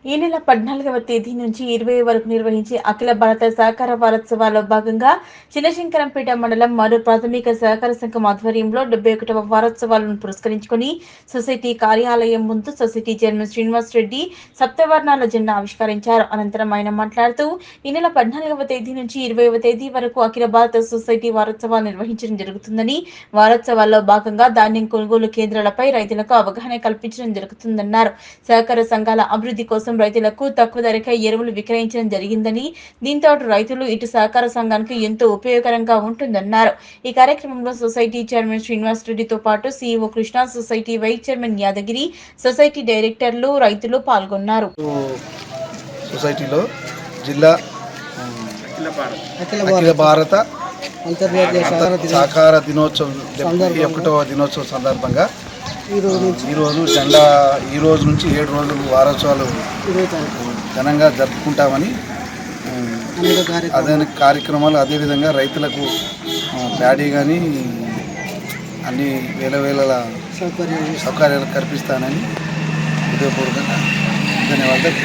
ఈ నెల 14వ తేదీ నుంచి 20 వరకు నిర్వహించే అఖిల భారత సహకార వారోత్సవాల్లో భాగంగా చినశంకరంపేట మండలం మరో ప్రాథమిక సహకార సంఘం ఆధ్వర్యంలో 71వ వారోత్సవాలను పురస్కరించుకొని సొసైటీ కార్యాలయం ముందు సొసైటీ చైర్మన్ శ్రీనివాస్ రెడ్డి సప్తవర్ణాల జెండా ఆవిష్కరించారు. అనంతరం ఆయన మాట్లాడుతూ ఈ నెల 14వ తేదీ నుంచి 20వ తేదీ వరకు అఖిల భారత సొసైటీ వారోత్సవాలు నిర్వహించడం జరుగుతుందని, వారోత్సవాల్లో భాగంగా ధాన్యం కొనుగోలు కేంద్రాలపై రైతులకు అవగాహన కల్పించడం జరుగుతుందన్నారు. సహకార సంఘాల అభివృద్ధి కోసం రైతులకు తక్కువ ధరకే ఎరువులు విక్రయించడం జరిగిందని, దీంతో రైతులు ఇటు సహకార సంఘానికి ఎంతో ఉపయోగకరంగా ఉంటుందన్నారు. ఈ కార్యక్రమంలో సొసైటీ చైర్మన్ శ్రీనివాస్ రెడ్డితో పాటు CEO Krishna, society vice chairman Yadagiri, society డైరెక్టర్లు, రైతులు పాల్గొన్నారు. సొసైటీలో జిల్లా అఖిల భారత సహకార దినోత్సవం 71వ దినోత్సవం సందర్భంగా ఈ రోజు నుంచి 7 రోజులు వారోత్సవాలు ఘనంగా జరుపుకుంటామని అదే కార్యక్రమాలు అదేవిధంగా రైతులకు ప్యాడీ కానీ అన్ని వేల సౌకర్యాలు కల్పిస్తానని హృదయపూర్వకంగా ధన్యవాదాలు.